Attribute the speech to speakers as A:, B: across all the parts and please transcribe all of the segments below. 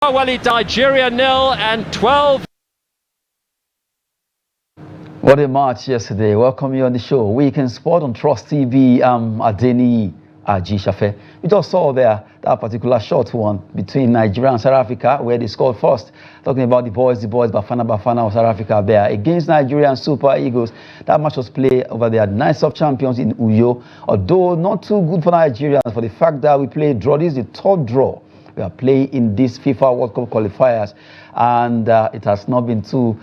A: Well, Nigeria 0 and 12.
B: What a match yesterday. Welcome you on the show. Weekend Sport on Trust TV. Adeni Ajishafe. We just saw there that particular short one between Nigeria and South Africa where they scored first. Talking about the boys, Bafana of South Africa there against Nigerian Super Eagles. That match was played over there. Nice of champions in Uyo. Although not too good for Nigerians for the fact that we played draw. This is the third draw we are playing in this FIFA World Cup qualifiers, and it has not been too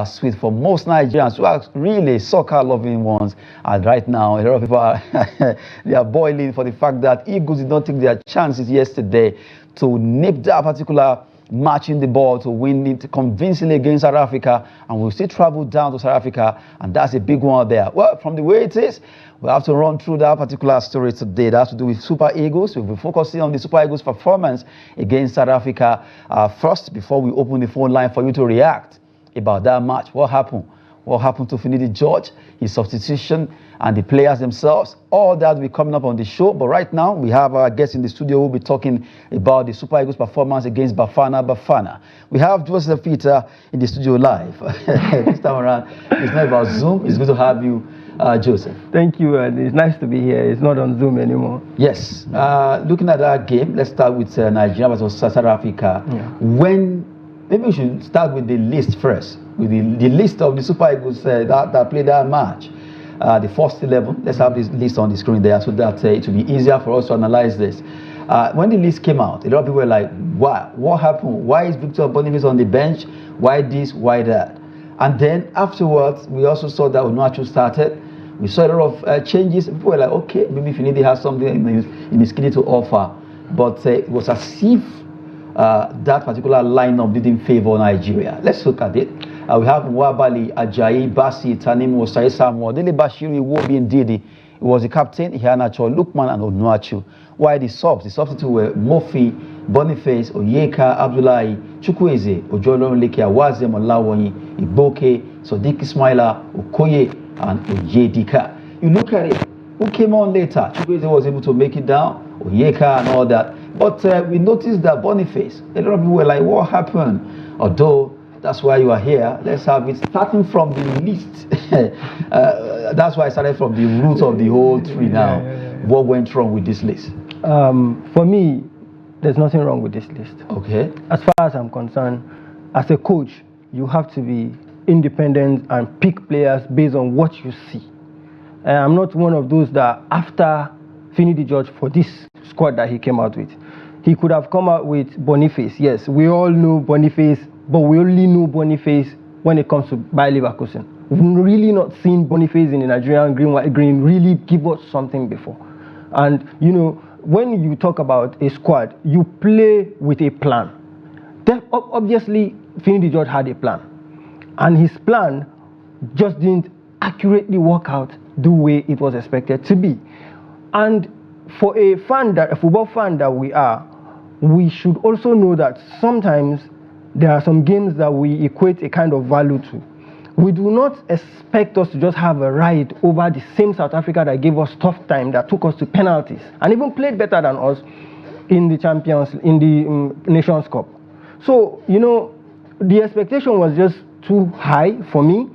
B: sweet for most Nigerians who are really soccer-loving ones. And right now, a lot of people are they are boiling for the fact that Eagles did not take their chances yesterday to nip that particular match in the ball to win it convincingly against South Africa, and we'll still travel down to South Africa, and that's a big one there. Well, from the way it is, we have to run through that particular story today. That has to do with Super Eagles. We'll be focusing on the Super Eagles' performance against South Africa first before we open the phone line for you to react about that match. What happened? What happened to Finidi George, his substitution, and the players themselves? All that will be coming up on the show. But right now, we have our guests in the studio who will be talking about the Super Eagles' performance against Bafana. We have Joseph Peter in the studio live. This time around, it's not about Zoom. It's good to have you, Joseph.
C: Thank you. It's nice to be here. It's not on Zoom anymore.
B: Yes. Looking at that game, let's start with Nigeria versus South Africa. Yeah. Maybe we should start with the list first, with the list of the Super Eagles that played that match. The first 11, let's have this list on the screen there so that it will be easier for us to analyze this. When the list came out, a lot of people were like, wow, what happened? Why is Victor Boniface on the bench? Why this? Why that? And then afterwards, we also saw that Onuachu started. We saw a lot of changes. People were like, okay, maybe Finidi has something in his kitty to offer. But it was as if that particular lineup didn't favor Nigeria. Let's look at it. We have Nwabali, Ajayi, Basi, Tanimu, Osai Samuel, Dele Bashiri, Wobi, Ndidi. He was the captain, Ihanacho, Lukman, and Onuachu. While the subs, the substitutes were Mofi, Boniface, Oyeka, Abdullahi, Chukwueze, Ojolon Leke, Awazem, Olawonyi, Iboke, Sodiq Ismaila, Okoye, and Oyedika. You look at it, who came on later? Chukwueze was able to make it down, Oyeka and all that. But we noticed that Boniface, a lot of people were like, what happened? Although, that's why you are here. Let's have it starting from the list. That's why I started from the root of the whole tree now. What went wrong with this list?
C: For me, there's nothing wrong with this list.
B: Okay.
C: As far as I'm concerned, as a coach, you have to be independent and pick players based on what you see. I'm not one of those that after Finidi George for this squad that he came out with, he could have come out with Boniface. Yes, we all know Boniface, but we only know Boniface when it comes to Bayer Leverkusen. We've really not seen Boniface in the Nigerian green really give us something before. And, you know, when you talk about a squad, you play with a plan. Obviously, Finidi George had a plan. And his plan just didn't accurately work out the way it was expected to be. And for a football fan that we are, we should also know that sometimes there are some games that we equate a kind of value to. We do not expect us to just have a ride over the same South Africa that gave us tough time, that took us to penalties, and even played better than us in the Nations Cup. So, you know, the expectation was just too high for me.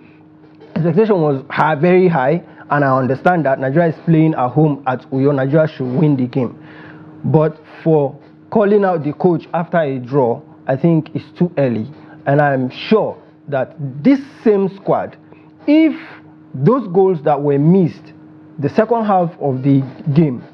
C: Expectation was very high, and I understand that Nigeria is playing at home at Uyo. Nigeria should win the game. But for calling out the coach after a draw, I think it's too early. And I'm sure that this same squad, if those goals that were missed, the second half of the game,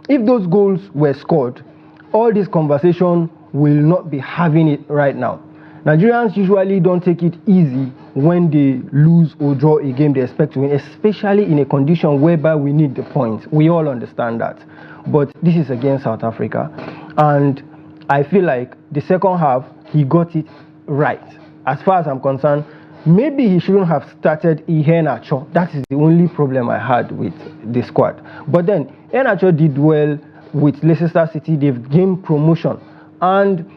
C: if those goals were scored, all this conversation will not be having it right now. Nigerians usually don't take it easy when they lose or draw a game they expect to win, especially in a condition whereby we need the points. We all understand that. But this is against South Africa. And I feel like the second half, he got it right. As far as I'm concerned, maybe he shouldn't have started Iheanacho. That is the only problem I had with the squad. But then, Iheanacho did well with Leicester City. They've gained promotion. And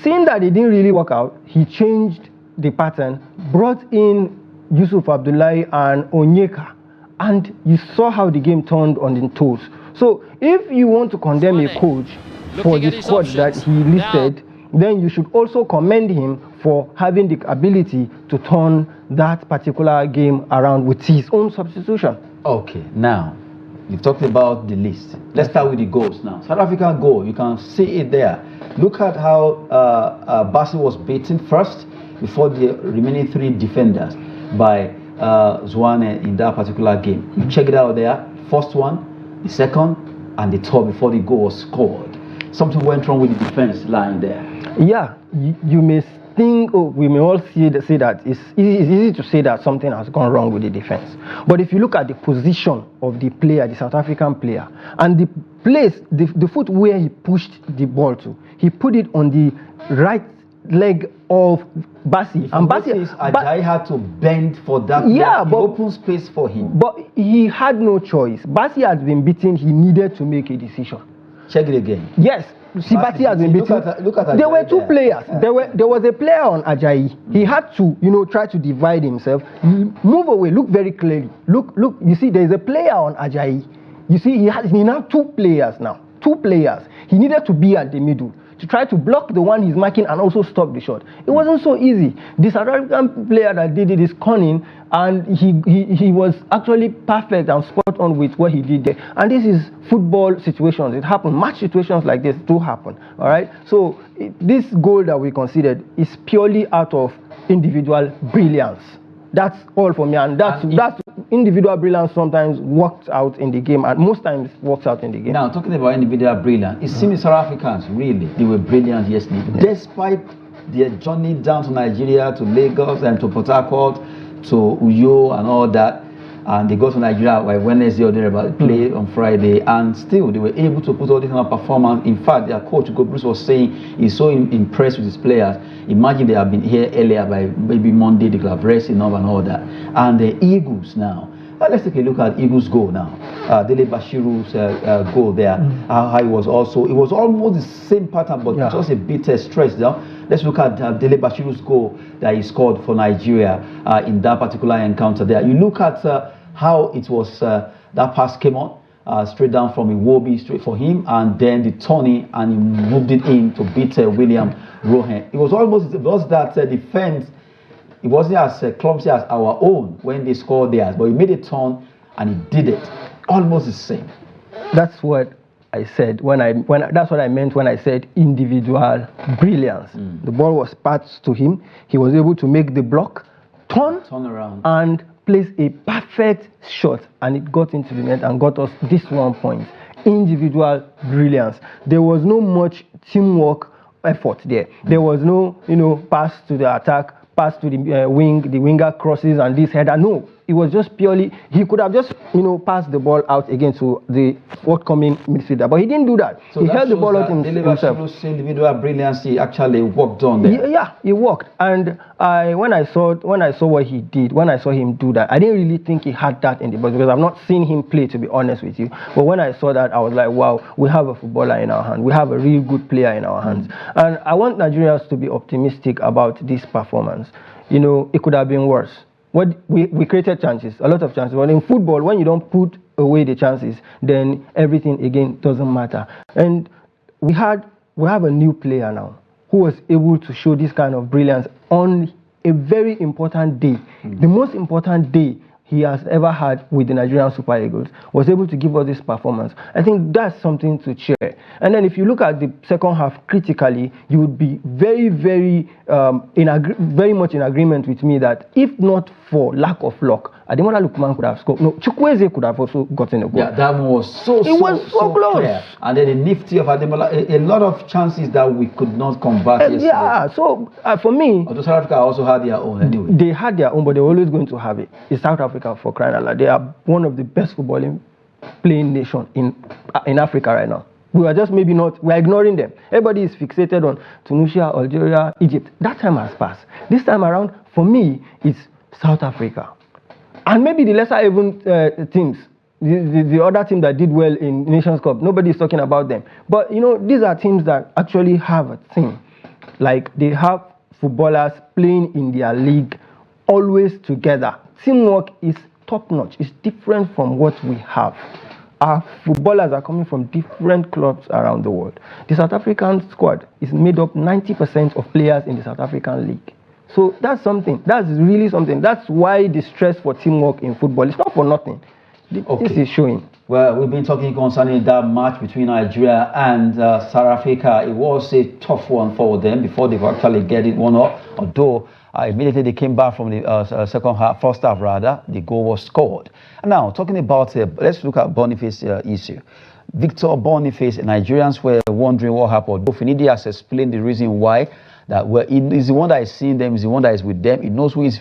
C: seeing that it didn't really work out, he changed the pattern, brought in Yusuf Abdullahi and Onyeka, and you saw how the game turned on the toes. So if you want to condemn a coach for the squad that he listed, then you should also commend him for having the ability to turn that particular game around with his own substitution.
B: Okay, now, you've talked about the list. Let's start with the goals now. South African goal, you can see it there. Look at how Bassi was beaten first before the remaining 3 defenders by Zwane in that particular game. You check it out there. First one, the second, and the third before the goal was scored. Something went wrong with the defense line there.
C: Yeah, you may think, oh, we may all say that it's easy to say that something has gone wrong with the defense. But if you look at the position of the player, the South African player, and the place, the foot where he pushed the ball to, he put it on the right leg of Bassi. And Bassi
B: Ajayi had to bend for that.
C: Yeah, but
B: open space for him.
C: But he had no choice. Bassi had been beaten. He needed to make a decision.
B: Check it again.
C: Yes. See, Bassi has been beaten.
B: Look at
C: there were 2
B: there.
C: players.
B: Yeah.
C: There was a player on Ajayi. He had to, try to divide himself. Move away. Look very clearly. Look. You see, there is a player on Ajayi. You see, he now 2 players now. 2 players. He needed to be at the middle to try to block the one he's marking and also stop the shot. It wasn't so easy. The South African player that did it is cunning, and he was actually perfect and spot on with what he did there. And this is football situations. It happened. Match situations like this do happen. All right. So this goal that we considered is purely out of individual brilliance. That's all for me, and that's individual brilliance sometimes works out in the game, and most times works out in the game.
B: Now, talking about individual brilliance, it seems South Africans really, they were brilliant yesterday, despite their journey down to Nigeria, to Lagos, and to Port Harcourt, to Uyo, and all that. And they go to Nigeria by Wednesday or thereabout, play on Friday, and still they were able to put all this kind of performance. In fact, their coach, Bruce, was saying he's so impressed with his players. Imagine they have been here earlier by maybe Monday, they could have rested enough and all that. And the Eagles now. Let's take a look at Eagles' goal now. Dele Bashiru's goal there. How it was almost the same pattern, but just a bit stretched down. Let's look at Dele Bashiru's goal that he scored for Nigeria in that particular encounter there. You look at how it was, that pass came on straight down from Iwobi, straight for him, and then the turning, and he moved it in to beat William Rohan. It was that defense. It wasn't as clumsy as our own when they scored theirs, but he made a turn and he did it almost the same.
C: That's what I said that's what I meant when I said individual brilliance. The ball was passed to him. He was able to make the block, turn around, and place a perfect shot, and it got into the net and got us this 1 point. Individual brilliance. There was no much teamwork effort there. There was no, pass to the attack, pass to the winger crosses and this header. No, it was just purely, he could have just, passed the ball out again to the forthcoming midfielder, but he didn't do that. So he held the ball out himself.
B: Individual brilliance, he actually worked on there.
C: Yeah, he worked. And when I saw what he did, when I saw him do that, I didn't really think he had that in the box, because I've not seen him play, to be honest with you. But when I saw that, I was like, wow, we have a footballer in our hand. We have a real good player in our hands. And I want Nigerians to be optimistic about this performance. It could have been worse. We created chances, a lot of chances. But in football, when you don't put away the chances, then everything again doesn't matter. And we have a new player now who was able to show this kind of brilliance on a very important day, the most important day he has ever had with the Nigerian Super Eagles, was able to give us this performance. I think that's something to cheer. And then if you look at the second half critically, you would be very, very, very much in agreement with me that if not for lack of luck, Ademola Lookman could have scored. No, Chukwueze could have also gotten a goal.
B: Yeah, that one was so close. Clear. And then the nifty of Ademola, a lot of chances that we could not convert yesterday. Yeah,
C: so for me...
B: Although South Africa also had their own anyway.
C: They had their own, but they're always going to have it. It's South Africa, for crying out loud. They are one of the best footballing playing nation in Africa right now. We are just maybe not, we're ignoring them. Everybody is fixated on Tunisia, Algeria, Egypt. That time has passed. This time around, for me, it's South Africa. And maybe the lesser even teams, the other team that did well in Nations Cup, nobody is talking about them. But, these are teams that actually have a team. Like, they have footballers playing in their league always together. Teamwork is top-notch. It's different from what we have our footballers are coming from different clubs around the world. The South African squad is made up 90% of players in the South African league. So that's something. That's really something. That's why the stress for teamwork in football is not for nothing. This is showing.
B: Well, we've been talking concerning that match between Nigeria and South Africa. It was a tough one for them before they could actually get it 1-0. Although immediately they came back from the first half rather, the goal was scored. And now talking about, let's look at Boniface issue. Victor Boniface, Nigerians were wondering what happened. Finidi has explained the reason why. That he's the one that is seeing them, he's the one that is with them. He knows who is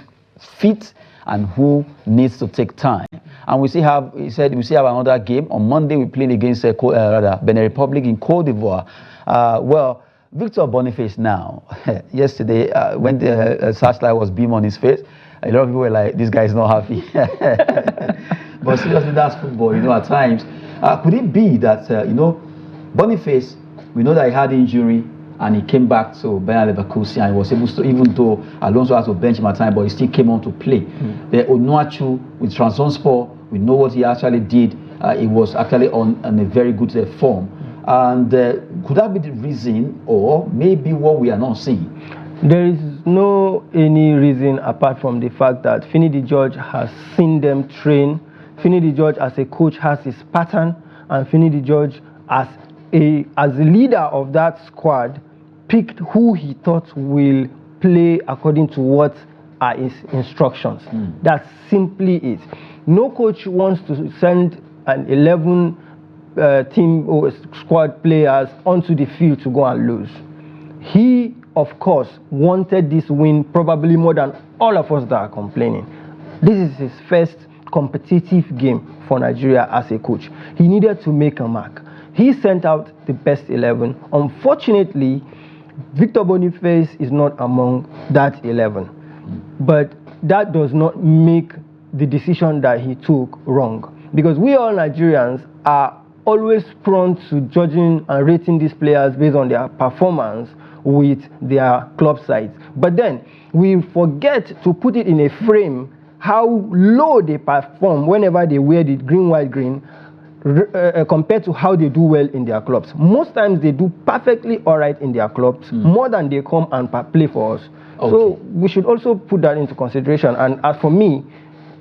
B: fit and who needs to take time. And we still have, he said, we still have another game. On Monday, we're playing against Benin Republic in Cote d'Ivoire. Well, Victor Boniface now, yesterday, when the searchlight was beamed on his face, a lot of people were like, this guy is not happy. But seriously, that's football, at times. Could it be that, Boniface, we know that he had injury, and he came back to Benin Republic and he was able to, even though Alonso had to bench him at time, but he still came on to play. The Onuachu with Trabzonspor, we know what he actually did. He was actually on a very good form. And could that be the reason, or maybe what we are not seeing?
C: There is no any reason apart from the fact that Finidi George has seen them train. Finidi George as a coach has his pattern, and Finidi George as a leader of that squad picked who he thought will play according to what are his instructions. That's simply it. No coach wants to send an 11 team or squad players onto the field to go and lose. He, of course, wanted this win probably more than all of us that are complaining. This is his first competitive game for Nigeria as a coach. He needed to make a mark. He sent out the best 11. Unfortunately, Victor Boniface is not among that 11. But that does not make the decision that he took wrong. Because we all Nigerians are always prone to judging and rating these players based on their performance with their club sides. But then we forget to put it in a frame how low they perform whenever they wear the green, white, green, compared to how they do well in their clubs. Most times they do perfectly all right in their clubs, more than they come and play for us. Okay. So we should also put that into consideration. And as for me,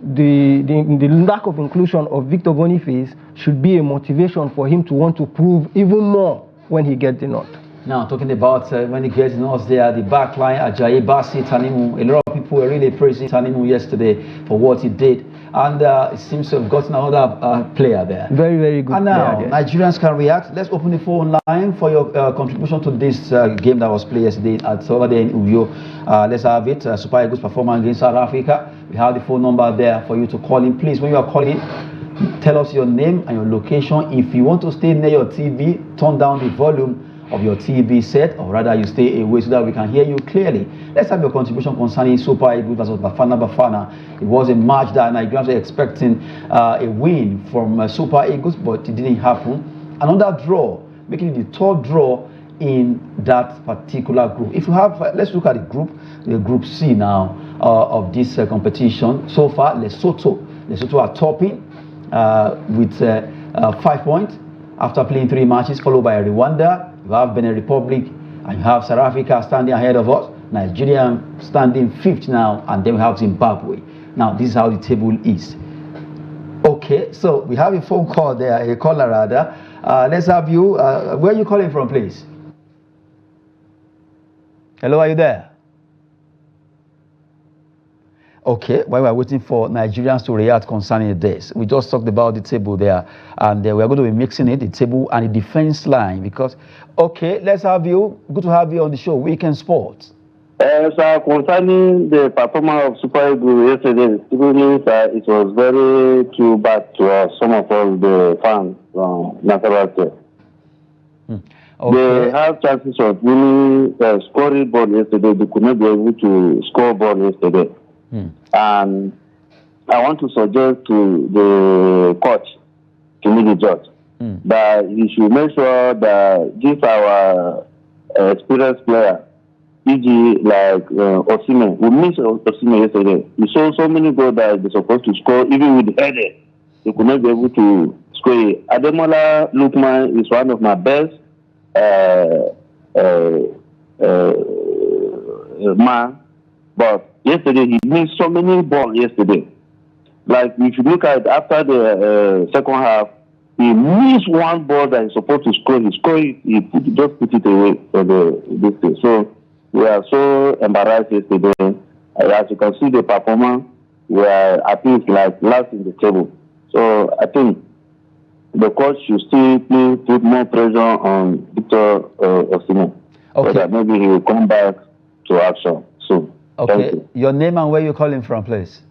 C: the lack of inclusion of Victor Boniface should be a motivation for him to want to prove even more when he gets the nod.
B: Now, talking about when he gets the nod there, the back line, Ajayi, Basi, Tanimu, a lot of people were really praising Tanimu yesterday for what he did. And it seems to have gotten another player there.
C: Very, very good
B: and now,
C: player.
B: Nigerians can react. Let's open the phone line for your contribution to this game that was played yesterday at over there in Uyo. Let's have it. Super Eagles performance against South Africa. We have the phone number there for you to call in. Please, when you are calling, tell us your name and your location. If you want to stay near your TV, turn down the volume of your TV set, or rather you stay away so that we can hear you clearly. Let's have your contribution concerning Super Eagles versus Bafana. It was a match that Nigerians were expecting a win from Super Eagles, but it didn't happen. Another draw, making it the third draw in that particular group. If you have, let's look at the group C now of this competition. So far, Lesotho are topping with 5 points after playing 3 matches, followed by Rwanda. You have Benin Republic, and you have South Africa standing ahead of us. Nigeria standing 5th now, and then we have Zimbabwe. Now, this is how the table is. Okay, so we have a phone call there, a caller rather. Let's have you. Where are you calling from, please? Hello, are you there? Okay, while we're waiting for Nigerians to react concerning this, we just talked about the table there, and we're going to be mixing it, the table and the defense line, because, okay, let's have you, good to have you on the show, Weekend Sports.
D: Sir, concerning the performance of Super Eagles yesterday, it was very too bad to some of us, the fans from Nasarawa. Okay. They have chances of winning scoring ball yesterday, they could not be able to score ball yesterday. And I want to suggest to the coach, Finidi George, that he should make sure that this our experienced player, e.g. like Osimhen, we missed Osimhen yesterday. We saw so many goals that they're supposed to score, even with the header, they could not be able to score. Ademola Lookman is one of my best man, but yesterday he missed so many balls yesterday. Like if you look at after the second half, he missed one ball that he's supposed to score. He scored it, just put it away for this thing. So we are so embarrassed yesterday. As you can see the performance, we are at least like last in the table. So I think the coach should still put more pressure on Victor Osimhen, so that maybe he will come back to action soon.
B: Okay, your name and where you're calling from, please?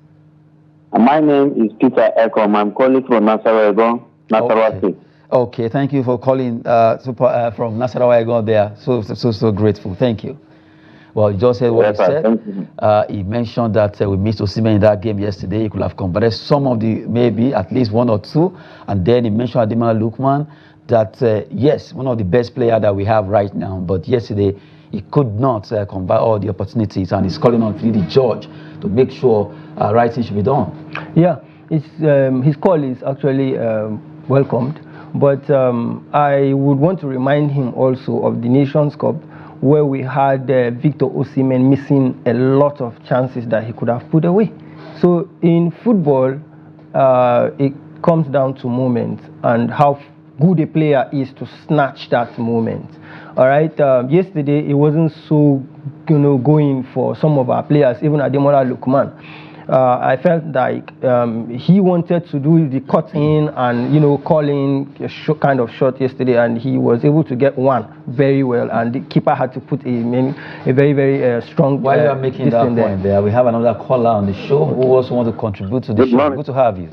D: My name is Peter Ekom. I'm calling from Nasarawa, State.
B: Okay, thank you for calling from Nasarawa there. So grateful. Thank you. Well, you just said what he said. He mentioned that we missed Osimhen in that game yesterday. He could have converted some of the, maybe at least one or two. And then he mentioned Ademola Lookman, that yes, one of the best players that we have right now. But yesterday, he could not convert all the opportunities, and he's calling on Finidi George to make sure right thing should be done. Yeah, his call is actually welcomed. But I would want to remind him also of the Nations Cup, where we had Victor Osimhen missing a lot of chances that he could have put away. So in football, it comes down to moments and how good a player is to snatch that moment. All right. Yesterday, it wasn't so, going for some of our players, even Ademola Lookman. I felt like he wanted to do the cut in and calling a kind of shot yesterday, and he was able to get one very well, and the keeper had to put a very, very strong. While you are making that point there, we have another caller on the show who also want to contribute to the show. Good to have you.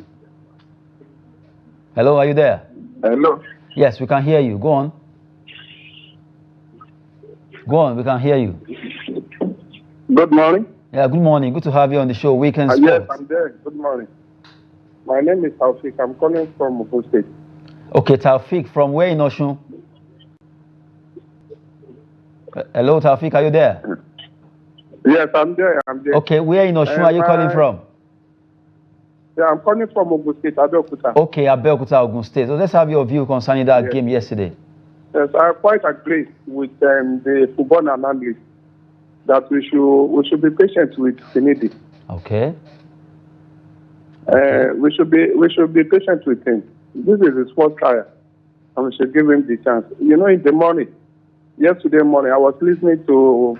B: Hello, are you there?
E: Hello.
B: Yes, we can hear you. Go on. Go on, we can hear you.
E: Good morning.
B: Yeah, good morning. Good to have you on the show. Weekend Sports.
E: Yes, I'm there. Good morning. My name is Taufik. I'm calling from Ogun State.
B: Okay, Taufik, from where in Osun? Hello, Taufik, are you there?
E: Yes, I'm there.
B: Okay, where in Osun are you calling from?
E: Yeah, I'm calling from Ogun State, Abeokuta.
B: Okay, Abeokuta, Ogun State. So let's have your view concerning that game yesterday.
E: Yes, I quite agree with the football analyst that we should be patient with Finidi.
B: Okay.
E: We should be patient with him. This is his first trial, and we should give him the chance. In the yesterday morning, I was listening to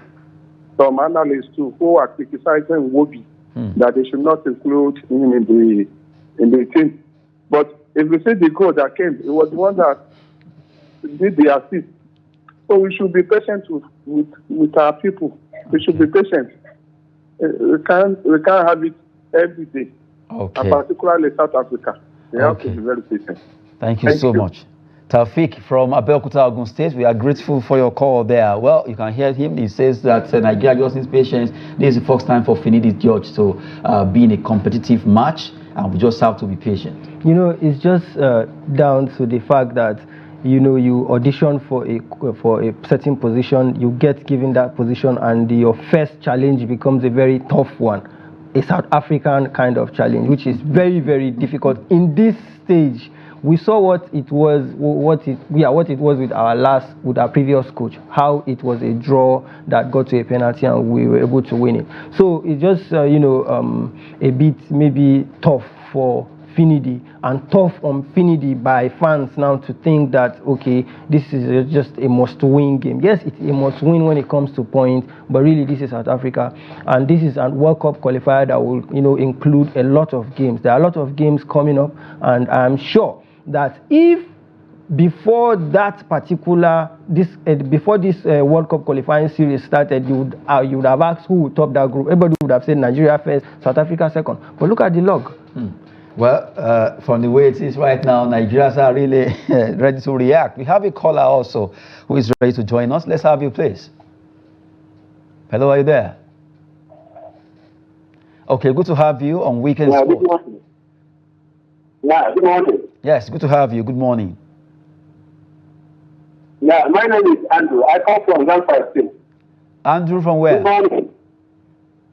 E: some analysts too who are criticizing Wobi that they should not include him in the team. But if you see the goal that came, it was the one that did the assist. So we should be patient with our people. We should be patient. We can't have it every day.
B: Okay.
E: And particularly South Africa. We have to be very patient.
B: Thank you so much. Taufik from Abeokuta, Ogun State, we are grateful for your call there. Well, you can hear him. He says that Nigeria just needs patience. This is the first time for Finidi George to be in a competitive match, and we just have to be patient.
C: It's just down to the fact that you audition for a certain position, you get given that position, and your first challenge becomes a very tough one, a South African kind of challenge, which is very, very difficult. In this stage, we saw what it was with our previous coach, how it was a draw that got to a penalty and we were able to win it. So it's just a bit maybe tough for Finidi, and tough on Finidi by fans now to think that, okay, this is just a must-win game. Yes, it's a must-win when it comes to points, but really this is South Africa, and this is a World Cup qualifier that will, include a lot of games. There are a lot of games coming up, and I'm sure that if before this World Cup qualifying series started, you would have asked who would top that group. Everybody would have said Nigeria first, South Africa second. But look at the log.
B: Well, from the way it is right now, Nigerians are really ready to react. We have a caller also who is ready to join us. Let's have you, please. Hello, are you there? Okay, good to have you on Weekend Sports.
D: Good morning. Yeah, good morning.
B: Yes, good to have you. Good morning.
D: Yeah, my name is Andrew. I come from Zamfara State.
B: Andrew from where?
D: Good morning.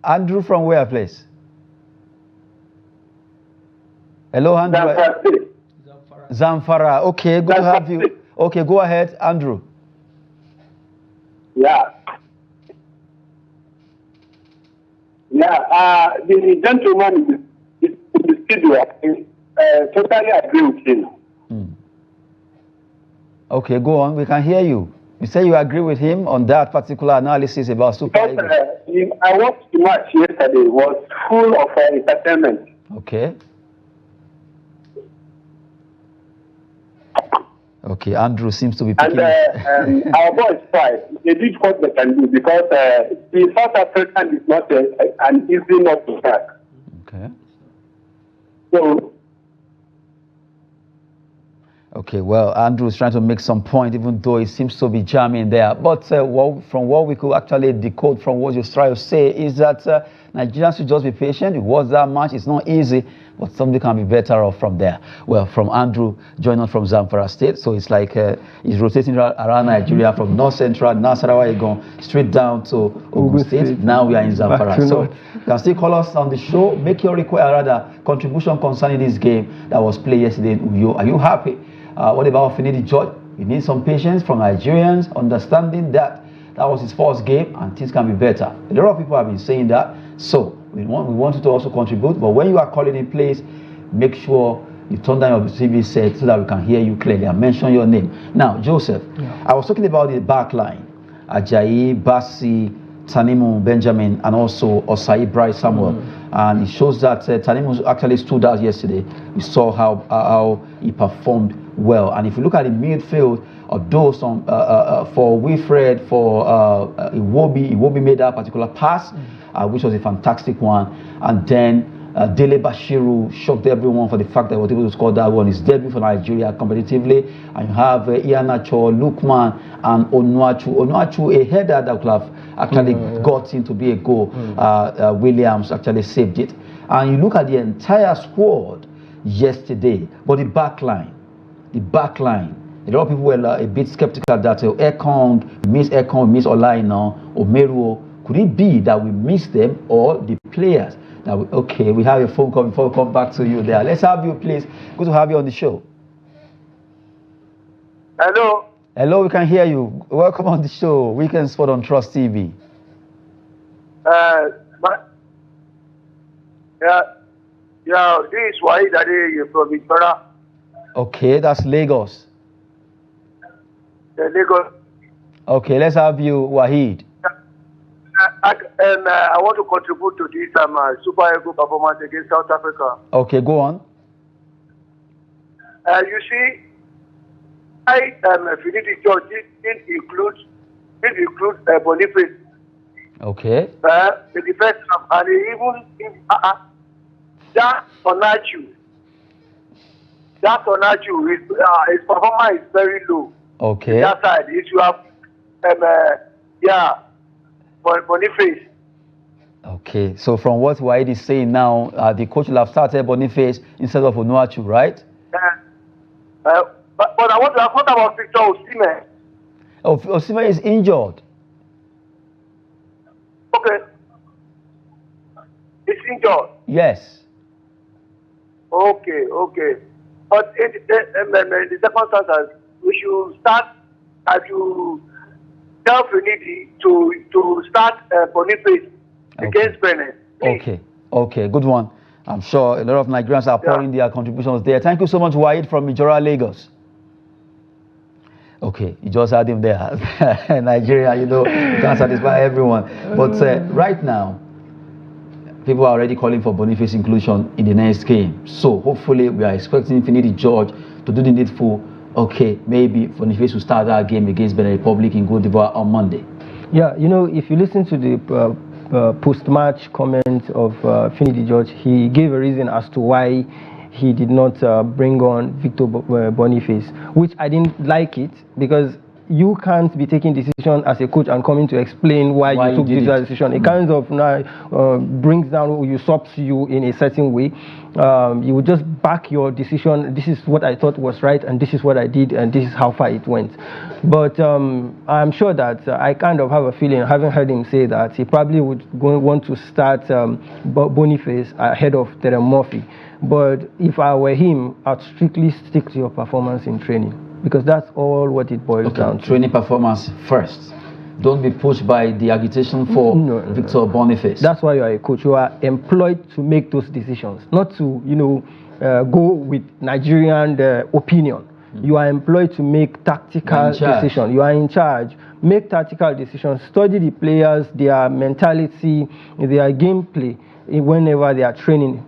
B: Andrew from where, please? Hello, Andrew. Zamfara. Okay, good to have you. Okay, go ahead, Andrew.
E: Yeah. Yeah, the gentleman in the studio, totally agree with him.
B: Okay, go on. We can hear you. You say you agree with him on that particular analysis about Super Eagles.
E: I watched the match yesterday. It was full of entertainment.
B: Okay. Okay, Andrew seems to be picking.
E: And our boys tried. They did what they can do because the South African is not an easy nut to crack.
B: Okay.
E: So.
B: Okay, well, Andrew is trying to make some point, even though it seems to be jamming there. But from what we could actually decode from what you're trying to say is that Nigerians should just be patient. It was that match. It's not easy, but something can be better off from there. Well, from Andrew, joining us from Zamfara State. So it's like he's rotating around Nigeria from North Central, Nasarawa, going straight down to Ogun State. Now we are in Zamfara. So you can still call us on the show. Make your contribution concerning this game that was played yesterday in Uyo. Are you happy? What about finidi George? We need some patience from Nigerians, understanding that that was his first game and things can be better. A lot of people have been saying that. So we want you to also contribute. But when you are calling in place, make sure you turn down your TV set so that we can hear you clearly and mention your name. Now, Joseph, I was talking about the back line. Ajayi, Basi, Tanimu, Benjamin, and also Osai Bryce Samuel. And it shows that Tanimu actually stood out yesterday. We saw how he performed well. And if you look at the midfield, those for Wilfred, for Iwobi made that particular pass, which was a fantastic one. And then Dele Bashiru shocked everyone for the fact that he was able to score that one. His debut for Nigeria competitively. And you have Iheanacho, Lukman, and Onuachu. Onuachu, a header that could have actually got in to be a goal. Williams actually saved it. And you look at the entire squad yesterday, but the back line, a lot of people were a bit skeptical that Ekong, miss Olaina, or Meruo. Could it be that we miss them or the players? Okay, we have a phone call before we come back to you there. Let's have you, please. Good to have you on the show.
E: Hello.
B: Hello, we can hear you. Welcome on the show. Weekend Sport on Trust TV.
E: This is Wahid Adeyeye from Victoria.
B: Okay, that's Lagos.
E: Lagos.
B: Okay, let's have you, Wahid.
E: I want to contribute to this Super Eagles performance against South Africa.
B: Okay, go on.
E: You see, finidi George didn't include Boniface.
B: Okay.
E: The defense, and even that Onachu, his performance is very low.
B: Okay.
E: That side, if you have Boniface.
B: Okay, so from what Wahid is saying now, the coach will have started Boniface instead of Onuachu, right?
E: But I want to ask, what about Victor Osimhen?
B: Oh, Osimhen is injured.
E: Okay. It's injured?
B: Yes.
E: Okay. But in the circumstances, we should start, as you tell finidi to start Boniface against Benin.
B: Okay, good one. I'm sure a lot of Nigerians are pouring their contributions there. Thank you so much, Wahid from Ijora, Lagos. Okay, you just had him there. Nigeria, you can't satisfy everyone. But right now, people are already calling for Boniface inclusion in the next game. So hopefully we are expecting finidi George to do the needful. Okay, maybe Boniface will start that game against Benin Republic in Cote d'Ivoire on Monday. Yeah,
C: if you listen to the post-match comment of finidi George, he gave a reason as to why he did not bring on Victor Boniface, which I didn't like it, because you can't be taking decision as a coach and coming to explain why you took this decision. It kind of brings down or usurps you in a certain way. You would just back your decision. This is what I thought was right, and this is what I did, and this is how far it went. But I'm sure that I kind of have a feeling, having heard him say that, he probably would want to start Boniface ahead of Terence Murphy. But if I were him, I'd strictly stick to your performance in training, because that's all what it boils down to.
B: Training performance first. Don't be pushed by the agitation for Victor Boniface.
C: That's why you are a coach. You are employed to make those decisions, not to, go with Nigerian opinion. You are employed to make tactical decisions. You are in charge. Make tactical decisions. Study the players, their mentality, their gameplay whenever they are training.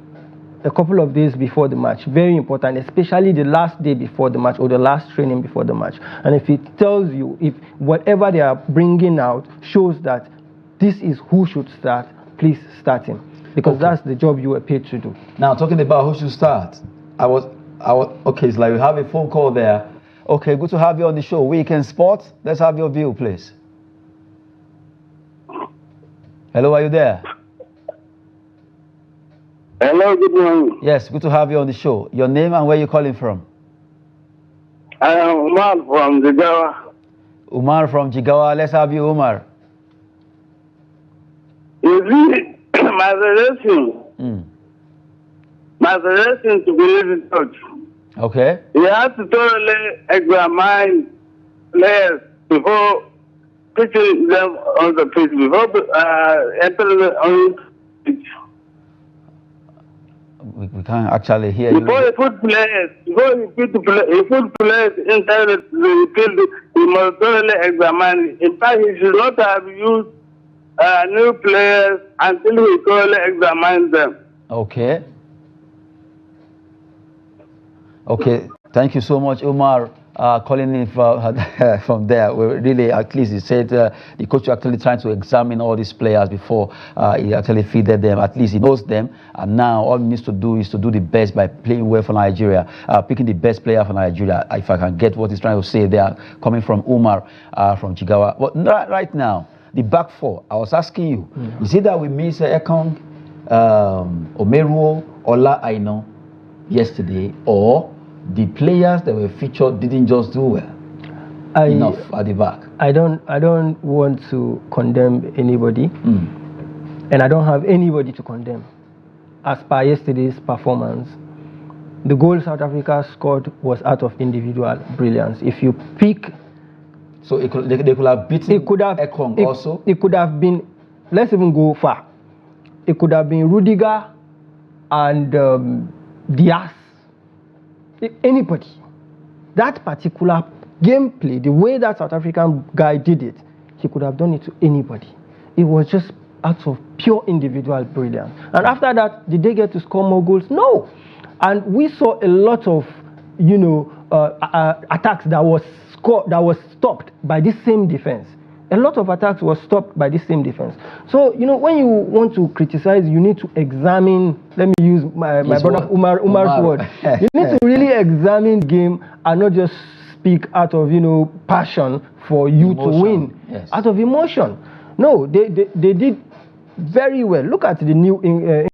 C: A couple of days before the match, very important, especially the last day before the match or the last training before the match. And if it tells you, if whatever they are bringing out shows that this is who should start, please start him, because that's the job you were paid to do.
B: Now, talking about who should start, okay, it's like we have a phone call there. Okay, good to have you on the show. Weekend Sports, let's have your view, please. Hello, are you there?
D: Hello, good morning.
B: Yes, good to have you on the show. Your name and where you're calling from?
D: I am Umar from Jigawa.
B: Umar from Jigawa. Let's have you, Umar.
D: You see, my suggestion to believe in coach.
B: Okay.
D: You have to thoroughly examine players before pitching them on the pitch, before entering on the pitch.
B: We can't actually hear you.
D: Before you put players inside the field, you must thoroughly examine it. In fact, he should not have used new players until he thoroughly examines them.
B: Okay. Okay. Thank you so much, Umar. Calling in from there. We're really, at least he said the coach actually trying to examine all these players before he actually feeded them. At least he knows them, and now all he needs to do is to do the best by playing well for Nigeria, picking the best player for Nigeria. If I can get what he's trying to say, they are coming from Umar from Jigawa. But right now, the back four, I was asking you, is it that we miss Ekong, Omeruo, Ola Aino yesterday, or the players that were featured didn't just do well enough at the back?
C: I don't want to condemn anybody, and I don't have anybody to condemn. As per yesterday's performance, the goal South Africa scored was out of individual brilliance. If you pick,
B: so they could have beaten Ekong also. It
C: could have been. Let's even go far. It could have been Rudiger and Diaz. Anybody. That particular gameplay, the way that South African guy did it, he could have done it to anybody. It was just out of pure individual brilliance. And after that, did they get to score more goals? No. And we saw a lot of, attacks that was stopped by this same defense. A lot of attacks were stopped by this same defense. So, when you want to criticize, you need to examine, let me use my brother Umar's word. You need to really examine the game and not just speak out of, passion for you to win.
B: Yes.
C: Out of emotion. No, they did very well. Look at the new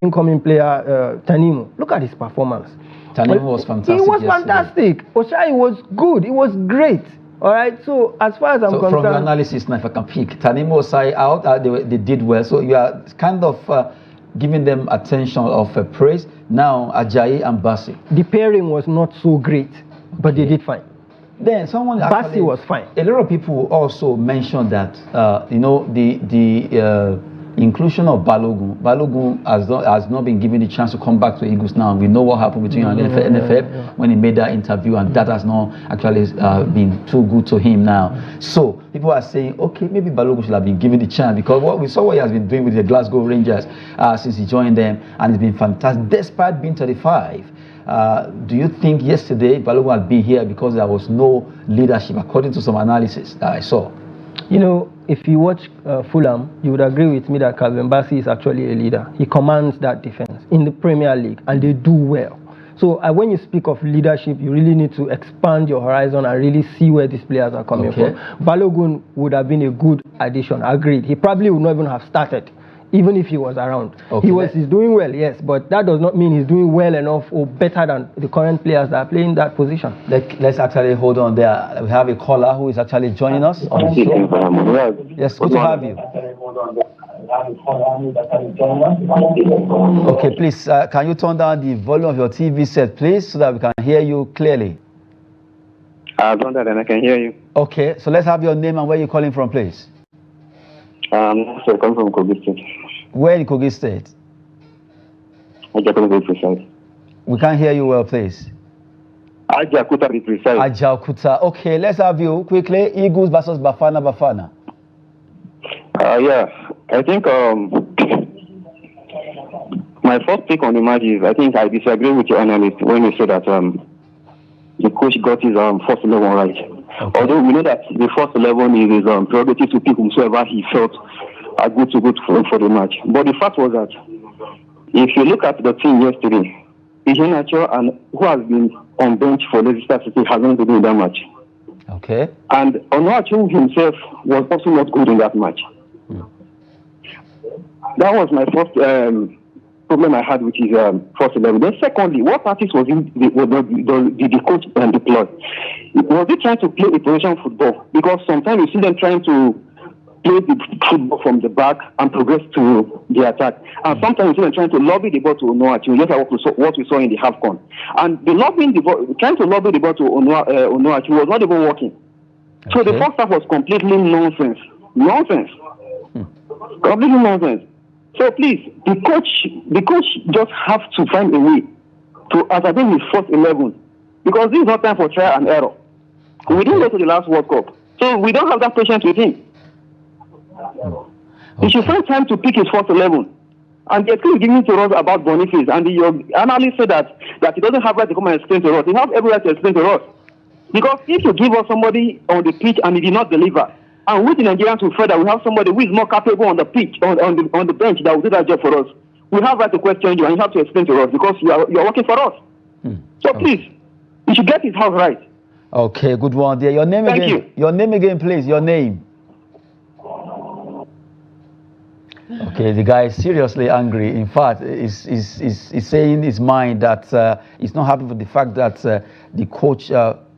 C: incoming player, Tanimu. Look at his performance.
B: Tanimu was fantastic.
C: He was fantastic. Oshai was good. It was great. All right, so as far as I'm concerned...
B: from your analysis, now if I can pick, Tanimu Osai out, they did well. So you are kind of giving them attention of praise. Now, Ajayi and Bassi.
C: The pairing was not so great, but they did fine.
B: Then someone
C: Bassi was fine.
B: A lot of people also mentioned that, the inclusion of Balogun. Balogun has not been given the chance to come back to Eagles now. We know what happened between NFF when he made that interview, and that has not actually been too good to him now. So people are saying, okay, maybe Balogun should have been given the chance, because we saw what he has been doing with the Glasgow Rangers since he joined them, and it's been fantastic despite being 35. Do you think yesterday Balogun had been here because there was no leadership, according to some analysis that I saw?
C: If you watch Fulham, you would agree with me that Calvin Bassey is actually a leader. He commands that defense in the Premier League, and they do well. So when you speak of leadership, you really need to expand your horizon and really see where these players are coming from. Balogun would have been a good addition, agreed. He probably would not even have started, even if he was around. He's doing well, yes, but that does not mean he's doing well enough or better than the current players that are playing that position.
B: Let's actually hold on there. We have a caller who is actually joining us on the show. Yes, good to have you. Okay, please, can you turn down the volume of your TV set, please, so that we can hear you clearly?
D: I've done that and I can hear you.
B: Okay, so let's have your name and where you're calling from, please.
D: So I come from Kogi State.
B: Where in Kogi State?
D: Ajakuta, to be precise.
B: We can't hear you well, please.
D: Ajakuta, to be precise.
B: Ajakuta. Okay, let's have you quickly. Eagles versus Bafana.
D: Yeah, I think my first take on the match is I think I disagree with your analyst when you say that the coach got his first 11 right. Okay. Although we know that the first 11 is his prerogative to pick whomsoever he felt are good to go for the match. But the fact was that if you look at the team yesterday, Iheanacho, and who has been on bench for Leicester City, hasn't been in that match.
B: Okay.
D: And Onuachu himself was also not good in that match. That was my first problem I had with his first 11. Then secondly, what tactics was the coach deploy? Was he trying to play a position football? Because sometimes you see them trying to play the football from the back and progress to the attack. And sometimes you see them trying to lobby the ball to Onuachu, just like what we saw in the half-con. And trying to lobby the ball to Onuachu was not even working. Okay. So the first half was completely nonsense. Completely nonsense. So please, the coach just have to find a way to ascertain his first 11, because this is not time for trial and error. Okay. We didn't go to the last World Cup, so we don't have that patience with him. Okay. He should find time to pick his first 11. And they're still giving to us about Boniface, and your analyst said that he doesn't have right to come and explain to us. He has every right to explain to us. Because if you give us somebody on the pitch and he did not deliver, and with the Nigerians will further, we have somebody who is more capable on the pitch, on the bench that will do that job for us. We have right to question you, and you have to explain to us because you are working for us. So please, you should get his house right.
B: Okay, good one there. Your name again?
D: You.
B: Your name again, please. Your name. Okay, the guy is seriously angry. In fact, he's saying in his mind that he's not happy with the fact that the coach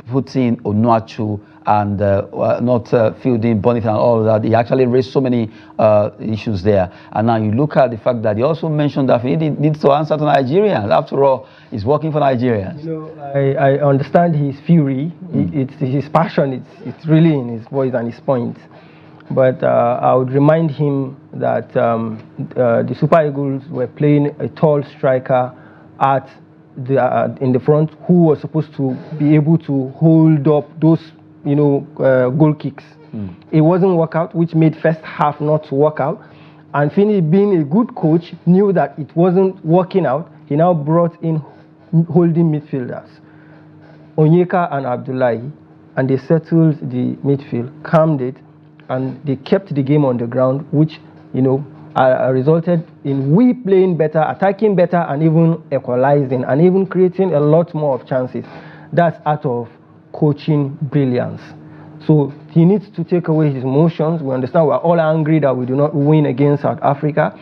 B: put in Onuachu and not fielding Boniface and all of that. He actually raised so many issues there. And now you look at the fact that he also mentioned that he needs to answer to Nigerians. After all, he's working for Nigerians.
C: You know, I understand his fury. It's his passion. It's really in his voice and his points. But I would remind him that the Super Eagles were playing a tall striker in the front who was supposed to be able to hold up those goal kicks. It wasn't work out, which made first half not to work out. And Finidi, being a good coach, knew that it wasn't working out. He now brought in holding midfielders, Onyeka and Abdullahi, and they settled the midfield, calmed it, and they kept the game on the ground, which resulted in we playing better, attacking better, and even equalizing, and even creating a lot more of chances. That's out of coaching brilliance. So he needs to take away his emotions. We understand we're all angry that we do not win against South Africa,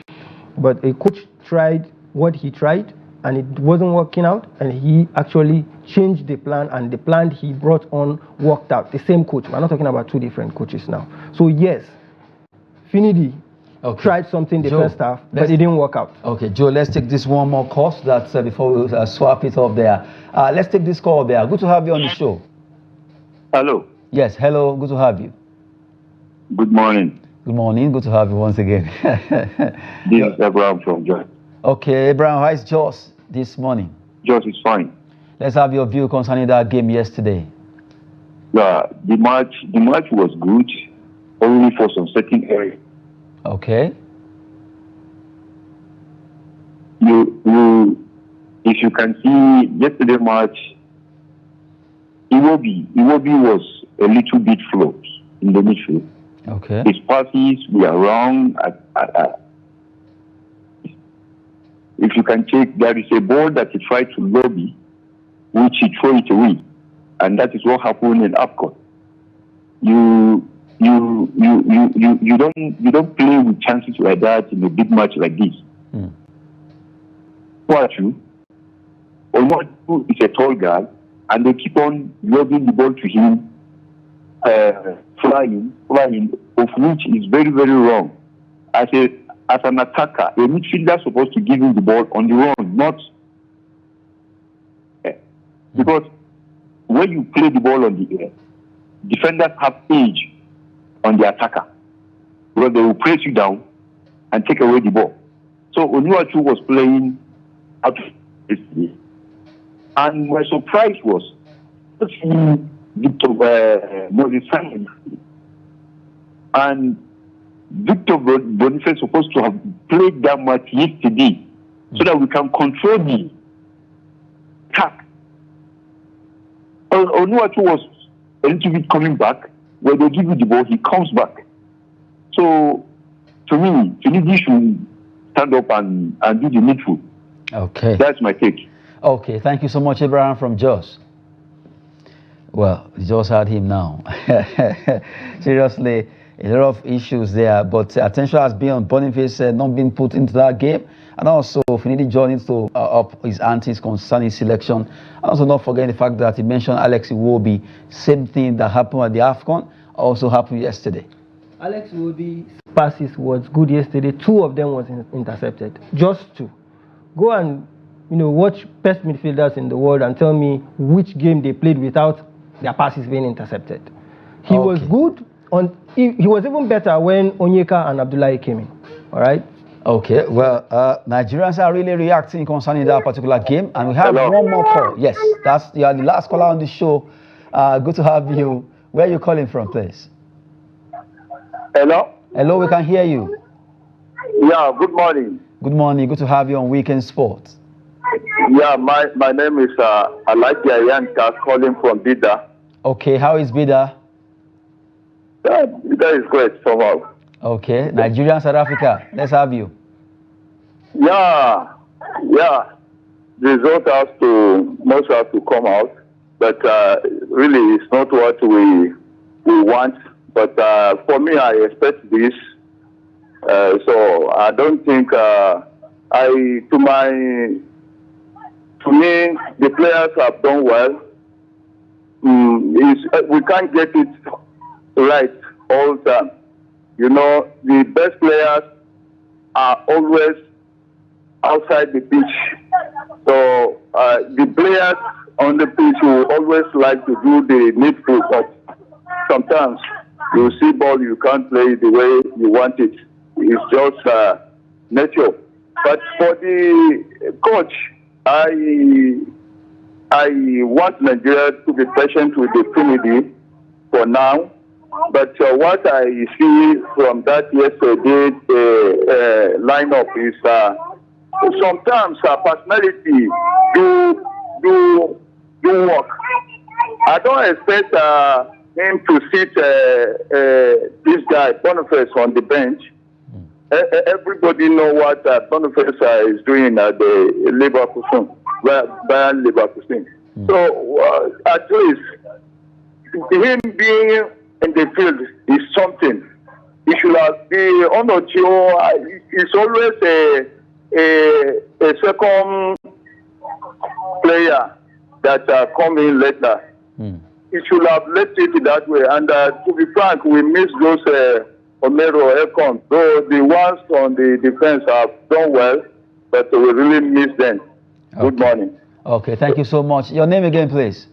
C: but a coach tried what he tried, and it wasn't working out, and he actually changed the plan, and the plan he brought on worked out. The same coach. We're not talking about two different coaches now. So yes, Finidi tried something the first half, but it didn't work out.
B: Okay, Joe, let's take this one more course before we swap it up there. Let's take this call there. Good to have you on the show.
D: Hello.
B: Yes, hello. Good to have you.
D: Good morning.
B: Good morning. Good to have you once again.
D: This is Abraham from Jos.
B: Okay, Abraham, how is Jos this morning?
D: Jos is fine.
B: Let's have your view concerning that game yesterday.
D: Yeah, the match was good, only for some certain areas.
B: Okay.
D: If you can see yesterday match, Iwobi was a little bit float in the midfield.
B: Okay.
D: His passes were wrong. If you can check, there is a ball that he tried to lobby which he throw it away. And that is what happened in AFCON. You don't play with chances like that in a big match like this. Onuachu is a tall guy, and they keep on lobbing the ball to him, flying, of which is very, very wrong. As an attacker, a midfielder is supposed to give him the ball on the run, not because when you play the ball on the air, defenders have edge on the attacker because they will press you down and take away the ball. So Onuachu was playing out yesterday, and my surprise was Victor Moses and Victor Boniface supposed to have played that match yesterday so that we can control the attack. Onuachu was a little bit coming back. When they give you the ball, he comes back. So, to me, Finidi should stand up and do the needful.
B: Okay.
D: That's my take.
B: Okay, thank you so much, Abraham from Jos. Well, you just heard him now. Seriously, a lot of issues there, but attention has been on Boniface not being put into that game. And also, Finidi John needs to up his antes concerning selection. And also not forgetting the fact that he mentioned Alex Iwobi. Same thing that happened at the AFCON also happened yesterday.
C: Alex Iwobi's passes was good yesterday. 2 of them was intercepted. Just 2. Go and watch best midfielders in the world and tell me which game they played without their passes being intercepted. He was good. He was even better when Onyeka and Abdullahi came in. All right.
B: Okay, well, Nigerians are really reacting concerning that particular game, and we have one more call. Yes, you are the last caller on the show. Good to have you. Where are you calling from, please?
E: Hello?
B: Hello, we can hear you.
E: Yeah, good morning.
B: Good morning. Good to have you on Weekend Sports.
E: Yeah, my name is Alakia Yanka, calling from Bida.
B: Okay, how is Bida?
E: Bida is great somehow.
B: Okay, Nigeria and South Africa. Let's have you.
E: Yeah. The result must have to come out, but really it's not what we want. But for me, I expect this. So I don't think to me, the players have done well. We can't get it right all the time. The best players are always outside the pitch. So the players on the pitch will always like to do the needful, but sometimes you see ball, you can't play the way you want it. It's just nature. But for the coach, I want Nigeria to be patient with the finidi for now. But what I see from that yesterday lineup is sometimes personality do work. I don't expect him to sit this guy Boniface on the bench. Everybody know what Boniface is doing at the Leverkusen, Bayern Leverkusen. So at least him being in the field is something. He should have been on the show. He's always a second player that come in later. He should have left it that way. And to be frank, we miss those Omero Ekon. Though the ones on the defense have done well, but we really miss them. Okay. Good morning.
B: Okay, thank you so much. Your name again, please.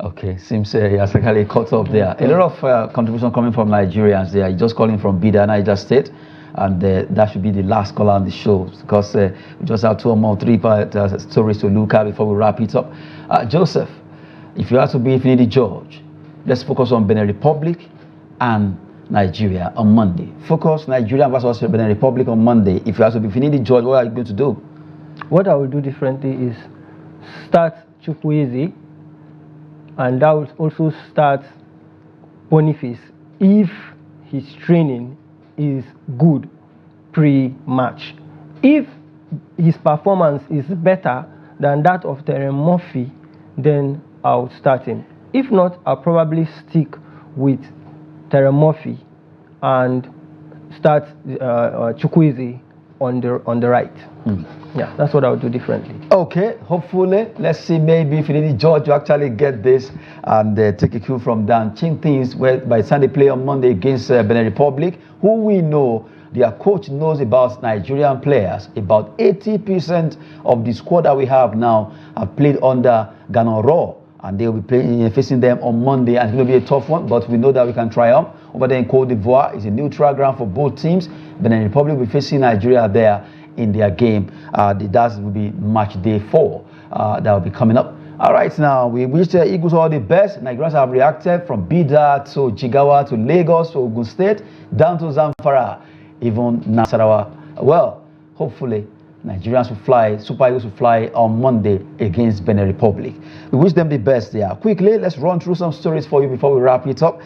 B: Okay, seems he has actually caught up there. A lot of contribution coming from Nigerians there. You're just calling from Bida, Niger State. And that should be the last caller on the show because we just have 2 or more, 3 stories to look at before we wrap it up. Joseph, if you have to be Finidi George, let's focus on Benin Republic and Nigeria on Monday. Focus Nigeria versus Benin Republic on Monday. If you have to be Finidi George, what are you going to do?
C: What I will do differently is start Chukwueze, and that will also start Boniface if his training is good pre-match. If his performance is better, than that of Terence Murphy, then I'll start him. If not, I'll probably stick with Terence Murphy and start Chukwueze on the right. Yeah, that's what I would do differently.
B: Okay, hopefully, let's see, maybe Finidi George will actually get this and take a cue from Dan Chintins, where by the time they play on Monday against Benin Republic, who we know their coach knows about Nigerian players. About 80% of the squad that we have now have played under Ghana Raw, and they will be facing them on Monday, and it will be a tough one, but we know that we can triumph. Over there in Cote d'Ivoire, it's a neutral ground for both teams. Benin Republic will be facing Nigeria there in their game. That will be match day 4 that will be coming up. All right, now we wish the Eagles all the best. Nigerians have reacted from Bida to Jigawa to Lagos to Ogun State down to Zamfara, even Nasarawa. Well, hopefully Nigerians will fly, Super Eagles will fly on Monday against Benin Republic. We wish them the best there. Quickly, let's run through some stories for you before we wrap it up.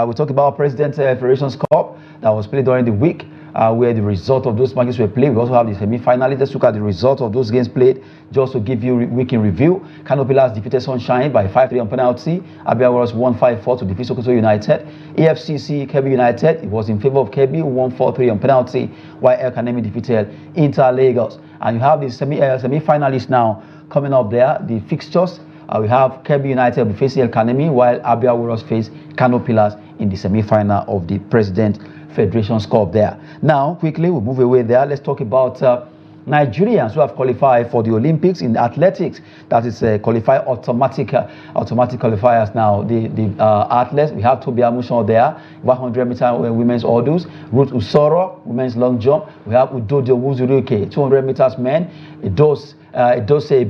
B: We talked about President Federations Cup that was played during the week, where the result of those matches were played. We also have the semi-finalists. Let's look at the result of those games played, just to give you week in review. Kano Pillars defeated Sunshine by 5-3 on penalty. Abia Warriors won 5-4 to defeat Sokoto United. AFCC Kebbi United, it was in favor of Kebbi, won 4-3 on penalty, while El Kanemi defeated Inter Lagos. And you have the semi-finalists now coming up there. The fixtures, we have Kebbi United will be facing El Kanemi, while Abia Warriors face Kano Pillars in the semi-final of the President Federations Cup there. Now, quickly, we'll move away there. Let's talk about Nigerians who have qualified for the Olympics in athletics. That is qualified automatic qualifiers now. The athletes, we have Tobi Amusan there, 100-meter women's hurdles, Ruth Usoro, women's long jump. We have Udodio Wuzuruke, 200 meters men. Idose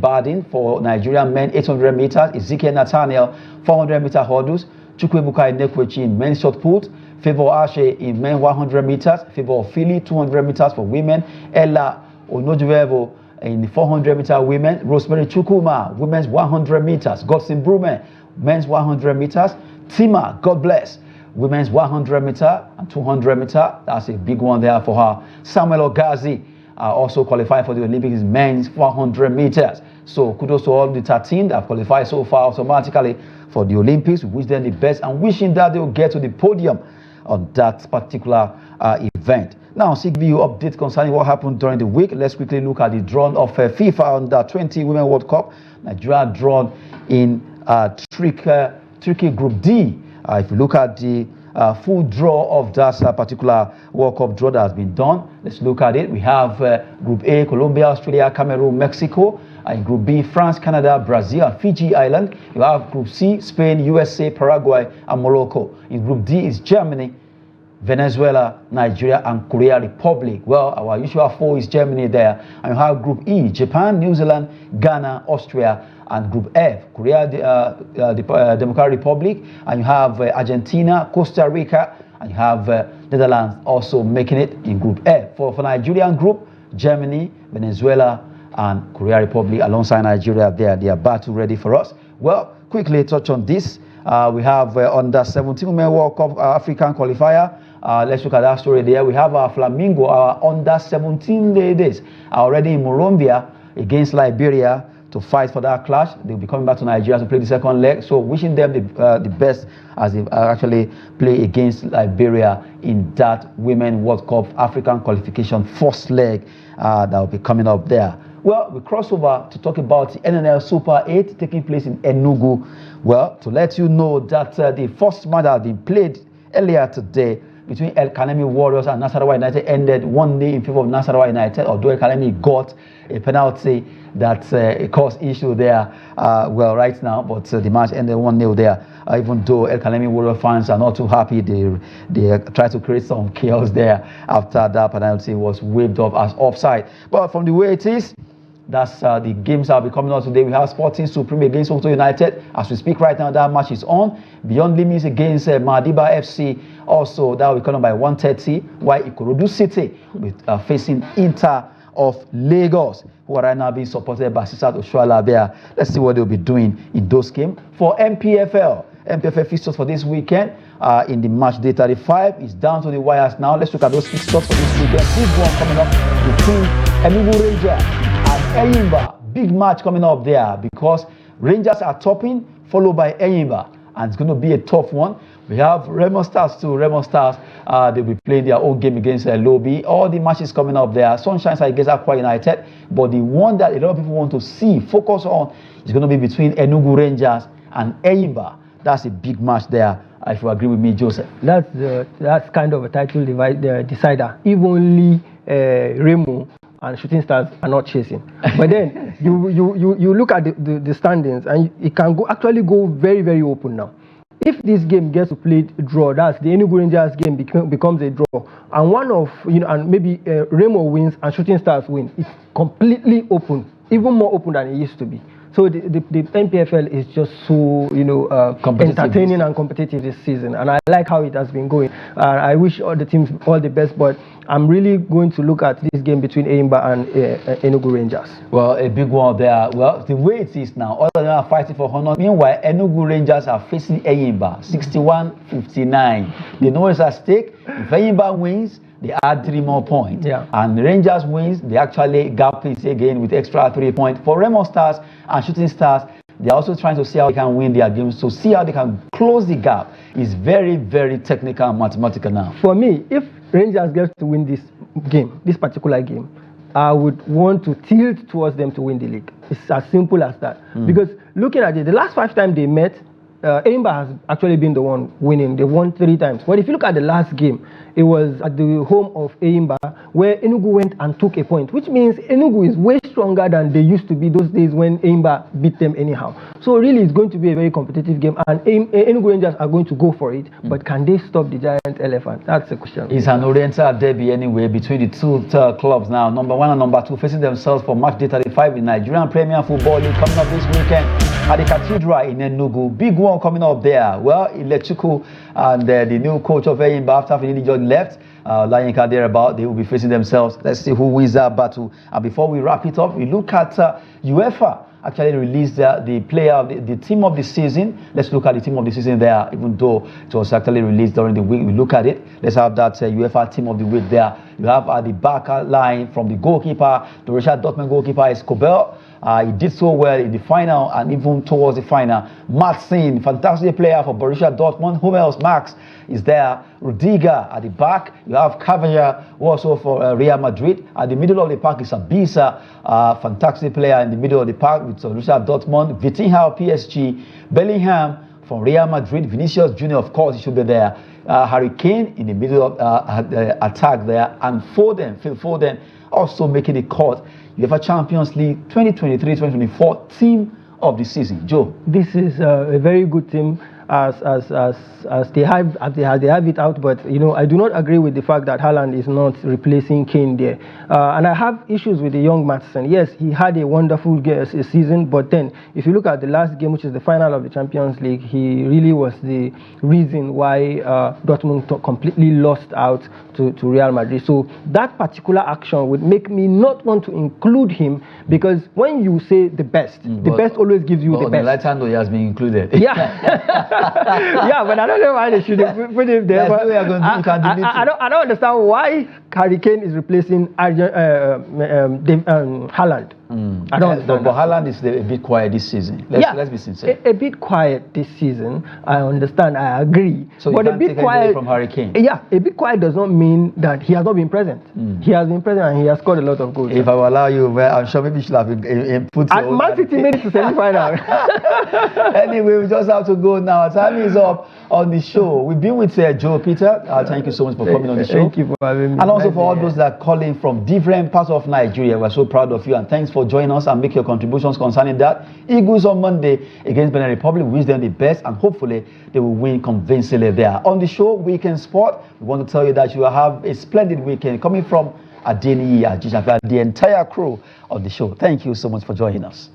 B: Badin for Nigerian men, 800 meters. Ezekiel Nathaniel, 400-meter hurdles. Chukwuebuka Inekwechi in men's shot put. Favor Ashe in men 100 meters. Favor Philly 200 meters for women. Ella Onojuevo in the 400-meter women. Rosemary Chukuma, women's 100 meters. Godson Brume, men's 100 meters. Tima, God bless, women's 100 meter and 200 meter. That's a big one there for her. Samuel Ogazi also qualified for the Olympics men's 400 meters. So kudos to all the 13 that have qualified so far automatically for the Olympics. We wish them the best and wishing that they will get to the podium on that particular event. Now, to give you update concerning what happened during the week, let's quickly look at the draw of FIFA Under 20 Women World Cup. Nigeria drawn in tricky Group D. If you look at the full draw of that particular World Cup draw that has been done, let's look at it. We have Group A, Colombia, Australia, Cameroon, Mexico. In Group B, France, Canada, Brazil, and Fiji Island. You have Group C, Spain, USA, Paraguay, and Morocco. In Group D is Germany, Venezuela, Nigeria, and Korea Republic. Well, our usual 4 is Germany there. And you have Group E, Japan, New Zealand, Ghana, Austria, and Group F, Korea, Democratic Republic. And you have Argentina, Costa Rica, and you have Netherlands also making it in Group F. For Nigerian group, Germany, Venezuela, and Korea Republic alongside Nigeria there. They are battle ready for us. Well, quickly touch on this. We have under 17 Women World Cup African qualifier. Let's look at that story there. We have our Flamingo, our under 17 ladies, are already in Monrovia against Liberia to fight for that clash. They'll be coming back to Nigeria to play the second leg. So wishing them the best as they actually play against Liberia in that Women World Cup African qualification first leg that will be coming up there. Well, we cross over to talk about the NNL Super 8 taking place in Enugu. Well, to let you know that the first match that has been played earlier today between El Kanemi Warriors and Nasarawa United ended 1-0 in favor of Nasarawa United, although El Kanemi got a penalty that caused issue there, well, right now, but the match ended 1-0 there. Even though El Kanemi Warrior fans are not too happy, they try to create some chaos there after that penalty was waved off as offside. But from the way it is, that's the games that will be coming out today. We have Sporting Supreme against Sokoto United. As we speak right now, that match is on. Beyond Limits against Madiba FC. Also, that will be coming by 1:30. While Ikorodu City with facing Inter of Lagos, who are right now being supported by Sisat Oshuala there. Let's see what they'll be doing in those games. For NPFL fixtures for this weekend in the match day 35 is down to the wires now. Let's look at those fixtures for this weekend. Big one coming up between Enugu Rangers and Eyimba. big match coming up there because Rangers are topping, followed by Enyimba, and it's going to be a tough one. We have Remo Stars too. Remo Stars, they'll be playing their own game against Lobby. All the matches coming up there. Sunshines are against Aqua United, but the one that a lot of people want to see, focus on, is going to be between Enugu Rangers and Enyimba. That's a big match there, if you agree with me, Joseph.
C: That's kind of a title decider. If only Remo and Shooting Stars are not chasing. But then you look at the standings, and it can actually go very, very open now. If this game gets to play draw, that's the Enugu Rangers game becomes a draw, and one of and maybe Remo wins and Shooting Stars win, it's completely open, even more open than it used to be. So the NPFL is just so entertaining and competitive this season, and I like how it has been going. I wish all the teams all the best, but I'm really going to look at this game between Enyimba and Enugu Rangers.
B: Well, a big one there. Well, the way it is now, all of them are fighting for honor. Meanwhile, Enugu Rangers are facing Enyimba, 61-59. They know it's at stake. If Enyimba wins, they add 3 more points.
C: Yeah.
B: And the Rangers wins, they actually gap it again with extra 3 points. For Remo Stars and Shooting Stars, they're also trying to see how they can win their games. So see how they can close the gap. It's very, very technical and mathematical now.
C: For me, if Rangers get to win this game, this particular game, I would want to tilt towards them to win the league. It's as simple as that. Because looking at it, the last 5 times they met, Enyimba has actually been the one winning. They won 3 times. But if you look at the last game, it was at the home of Enyimba where Enugu went and took a point, which means Enugu is way stronger than they used to be those days when Enyimba beat them anyhow. So really it's going to be a very competitive game, and Enugu Rangers are going to go for it, but can they stop the giant elephant? That's the question.
B: It's an Oriental derby anyway between the 2 clubs now, number 1 and number 2, facing themselves for match day 35 in Nigerian Premier Football League coming up this weekend at the Cathedral in Enugu. Big one coming up there. Well, Ilechuku and the new coach of Enyimba after Finidi George left, Layinka thereabout, they will be facing themselves. Let's see who wins that battle. And before we wrap it up, we look at UEFA actually released the player of the team of the season. Let's look at the team of the season there, even though it was actually released during the week. We look at it. Let's have that UEFA team of the week there. You have at the back line from the goalkeeper, the Borussia Dortmund goalkeeper is Kobel. He did so well in the final and even towards the final. Matsin, fantastic player for Borussia Dortmund. Who else? Max is there. Rudiger at the back. You have Cavalier also for Real Madrid. At the middle of the park is Sabisa, fantastic player in the middle of the park with Borussia Dortmund. Vitinha, PSG. Bellingham from Real Madrid. Vinicius Junior, of course, he should be there. Harry Kane in the middle of attack there. And Foden, Phil Foden, also making the cut. UEFA Champions League 2023-2024 team of the season. Joe,
C: this is a very good team as they have it out, but I do not agree with the fact that Haaland is not replacing Kane there, and I have issues with the young Maatsen. Yes, he had a wonderful season, but then if you look at the last game, which is the final of the Champions League, he really was the reason why Dortmund completely lost out to Real Madrid. So that particular action would make me not want to include him, because when you say the best, the best always gives you the best.
B: On the right hand, he has been included.
C: Yeah. Yeah, but I don't know why they should put him there. But I don't understand why Harry Kane is replacing Haaland. I don't understand.
B: But Haaland is a bit quiet this season. Let's be sincere.
C: A bit quiet this season. I understand. I agree.
B: So
C: but
B: you can't take anything from Harry Kane.
C: Yeah, a bit quiet does not mean that he has not been present. He has been present and he has scored a lot of goals.
B: If I will allow you, well, I'm sure maybe you should have put.
C: And Man City made it to semi-final.
B: Anyway, we just have to go now. Time is up on the show. We've been with Joe Peter. Thank you so much for coming on the show.
C: Thank you for having me.
B: And also for all those that are calling from different parts of Nigeria. We're so proud of you, and thanks for joining us and make your contributions concerning that. Eagles on Monday against Benin Republic. We wish them the best, and hopefully they will win convincingly there. On the show, Weekend Sport, we want to tell you that you will have a splendid weekend coming from Adeni, the entire crew of the show. Thank you so much for joining us.